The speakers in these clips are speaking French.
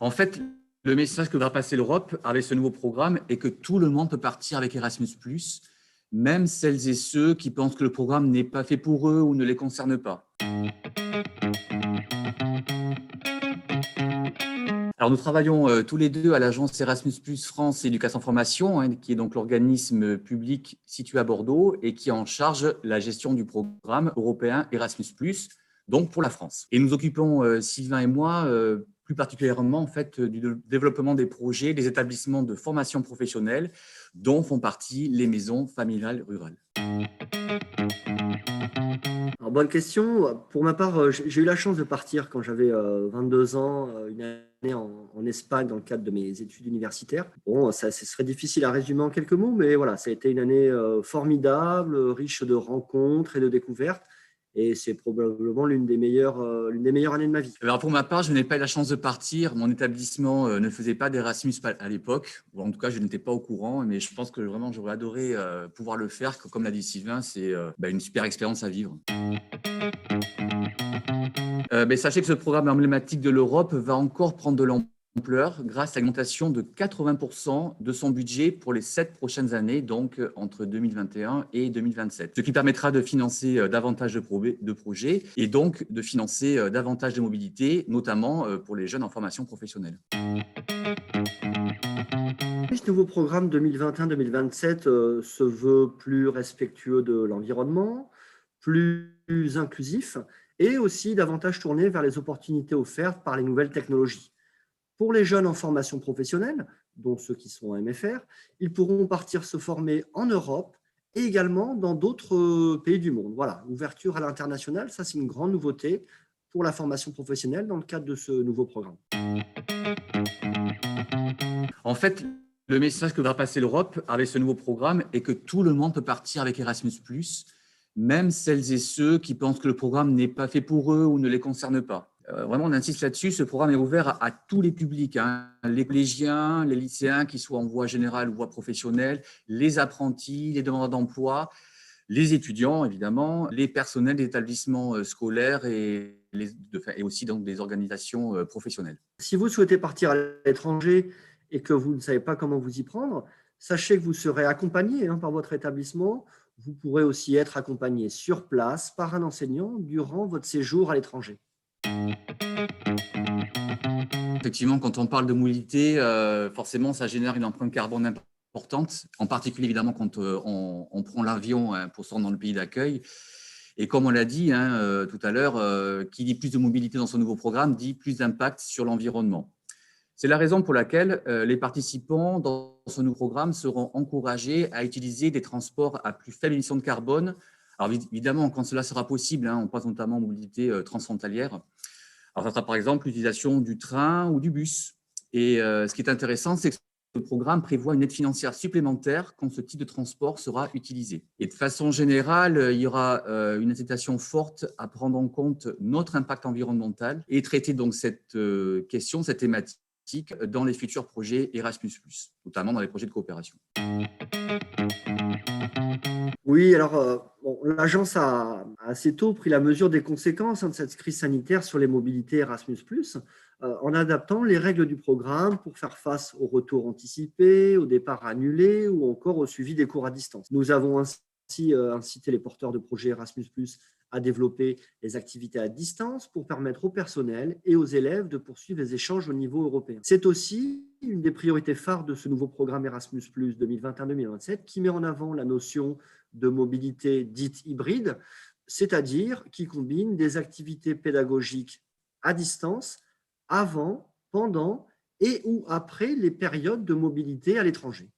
En fait, le message que va passer l'Europe avec ce nouveau programme est que tout le monde peut partir avec Erasmus+, même celles et ceux qui pensent que le programme n'est pas fait pour eux ou ne les concerne pas. Alors, nous travaillons tous les deux à l'agence Erasmus+ France Éducation Formation, qui est donc l'organisme public situé à Bordeaux et qui est en charge la gestion du programme européen Erasmus+, donc pour la France. Et nous occupons, Sylvain et moi, plus particulièrement en fait, du développement des projets des établissements de formation professionnelle dont font partie les maisons familiales rurales. Alors, bonne question. Pour ma part, j'ai eu la chance de partir quand j'avais 22 ans, une année en Espagne dans le cadre de mes études universitaires. Bon, ça, ce serait difficile à résumer en quelques mots, mais voilà, ça a été une année formidable, riche de rencontres et de découvertes. Et c'est probablement l'une des meilleures années de ma vie. Alors pour ma part, je n'ai pas eu la chance de partir. Mon établissement ne faisait pas d'Erasmus à l'époque, ou en tout cas, je n'étais pas au courant. Mais je pense que vraiment, j'aurais adoré pouvoir le faire. Comme l'a dit Sylvain, c'est une super expérience à vivre. Mais sachez que ce programme emblématique de l'Europe va encore prendre de l'ampleur grâce à l'augmentation de 80% de son budget pour les 7 prochaines années, donc entre 2021 et 2027. Ce qui permettra de financer davantage de projets et donc de financer davantage de mobilité, notamment pour les jeunes en formation professionnelle. Ce nouveau programme 2021-2027 se veut plus respectueux de l'environnement, plus inclusif et aussi davantage tourné vers les opportunités offertes par les nouvelles technologies. Pour les jeunes en formation professionnelle, dont ceux qui sont en MFR, ils pourront partir se former en Europe et également dans d'autres pays du monde. Voilà, l'ouverture à l'international, ça c'est une grande nouveauté pour la formation professionnelle dans le cadre de ce nouveau programme. En fait, le message que va passer l'Europe avec ce nouveau programme est que tout le monde peut partir avec Erasmus+, même celles et ceux qui pensent que le programme n'est pas fait pour eux ou ne les concerne pas. Vraiment, on insiste là-dessus, ce programme est ouvert à tous les publics, les collégiens, les lycéens, qui soient en voie générale ou voie professionnelle, les apprentis, les demandeurs d'emploi, les étudiants, évidemment, les personnels des établissements scolaires et aussi donc, des organisations professionnelles. Si vous souhaitez partir à l'étranger et que vous ne savez pas comment vous y prendre, sachez que vous serez accompagné par votre établissement. Vous pourrez aussi être accompagné sur place par un enseignant durant votre séjour à l'étranger. Effectivement, quand on parle de mobilité, forcément, ça génère une empreinte carbone importante, en particulier évidemment quand on prend l'avion pour se rendre dans le pays d'accueil. Et comme on l'a dit tout à l'heure, qui dit plus de mobilité dans ce nouveau programme dit plus d'impact sur l'environnement. C'est la raison pour laquelle les participants dans ce nouveau programme seront encouragés à utiliser des transports à plus faible émission de carbone. Alors évidemment, quand cela sera possible, on pense notamment aux mobilités transfrontalières. Alors, ça sera par exemple l'utilisation du train ou du bus. Et ce qui est intéressant, c'est que le programme prévoit une aide financière supplémentaire quand ce type de transport sera utilisé. Et de façon générale, il y aura une incitation forte à prendre en compte notre impact environnemental et traiter donc cette question, cette thématique dans les futurs projets Erasmus+, notamment dans les projets de coopération. Oui, alors l'agence a assez tôt pris la mesure des conséquences de cette crise sanitaire sur les mobilités Erasmus+, en adaptant les règles du programme pour faire face au retour anticipé, au départ annulé ou encore au suivi des cours à distance. Nous avons ainsi incité les porteurs de projets Erasmus+, à développer les activités à distance pour permettre au personnel et aux élèves de poursuivre les échanges au niveau européen. C'est aussi une des priorités phares de ce nouveau programme Erasmus+ 2021-2027 qui met en avant la notion de mobilité dite hybride, c'est-à-dire qui combine des activités pédagogiques à distance avant, pendant et ou après les périodes de mobilité à l'étranger.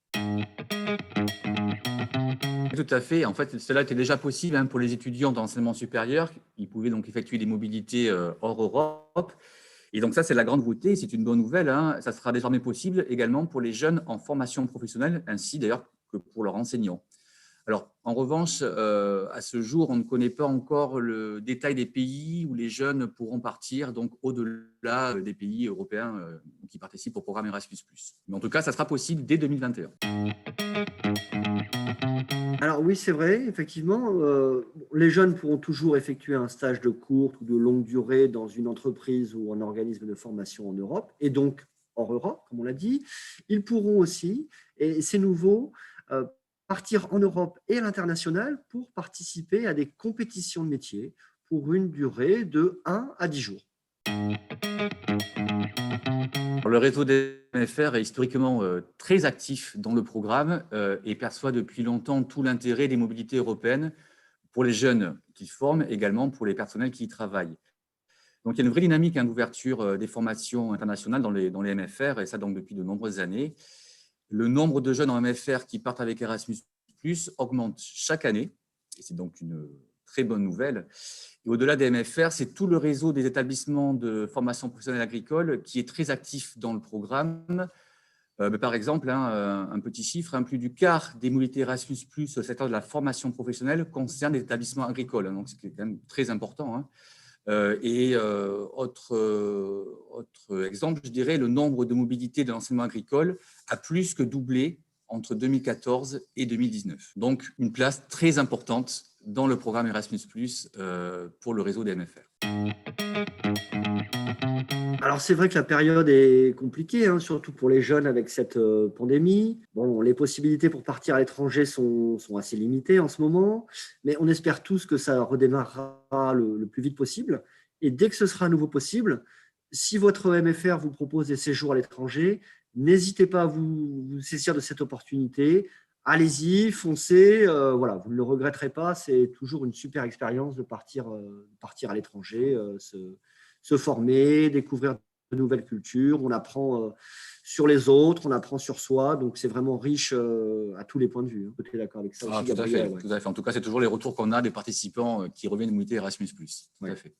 Tout à fait. En fait, cela était déjà possible pour les étudiants d'enseignement supérieur. Ils pouvaient donc effectuer des mobilités hors Europe. Et donc ça, c'est la grande nouveauté, c'est une bonne nouvelle. Ça sera désormais possible également pour les jeunes en formation professionnelle, ainsi d'ailleurs que pour leurs enseignants. Alors, en revanche, à ce jour, on ne connaît pas encore le détail des pays où les jeunes pourront partir, donc au-delà des pays européens qui participent au programme Erasmus+. Mais en tout cas, ça sera possible dès 2021. Alors oui, c'est vrai, effectivement, les jeunes pourront toujours effectuer un stage de courte ou de longue durée dans une entreprise ou un organisme de formation en Europe et donc hors Europe, comme on l'a dit. Ils pourront aussi, et c'est nouveau, partir en Europe et à l'international pour participer à des compétitions de métiers pour une durée de 1 à 10 jours. Le réseau des MFR est historiquement très actif dans le programme et perçoit depuis longtemps tout l'intérêt des mobilités européennes pour les jeunes qui forment, également pour les personnels qui y travaillent. Donc, il y a une vraie dynamique d'ouverture des formations internationales dans les MFR, et ça donc depuis de nombreuses années. Le nombre de jeunes en MFR qui partent avec Erasmus+ augmente chaque année, et c'est donc une très bonne nouvelle. Et au-delà des MFR, c'est tout le réseau des établissements de formation professionnelle agricole qui est très actif dans le programme. Par exemple, un petit chiffre, plus du quart des mobilités Erasmus+, au secteur de la formation professionnelle, concerne des établissements agricoles. Donc, c'est quand même très important. Autre exemple, je dirais, le nombre de mobilités de l'enseignement agricole a plus que doublé entre 2014 et 2019. Donc, une place très importante dans le programme Erasmus+, pour le réseau des MFR. Alors, c'est vrai que la période est compliquée, surtout pour les jeunes avec cette pandémie. Bon, les possibilités pour partir à l'étranger sont assez limitées en ce moment, mais on espère tous que ça redémarrera le plus vite possible. Et dès que ce sera à nouveau possible, si votre MFR vous propose des séjours à l'étranger, n'hésitez pas à vous saisir de cette opportunité. Allez-y, foncez. Voilà, vous ne le regretterez pas. C'est toujours une super expérience de partir à l'étranger, se former, découvrir de nouvelles cultures. On apprend sur les autres, on apprend sur soi. Donc, c'est vraiment riche à tous les points de vue. Tu es d'accord avec ça aussi, tout à Gabriel? fait, ouais. Tout à fait. En tout cas, c'est toujours les retours qu'on a des participants qui reviennent de mobilité Erasmus+. Tout à fait.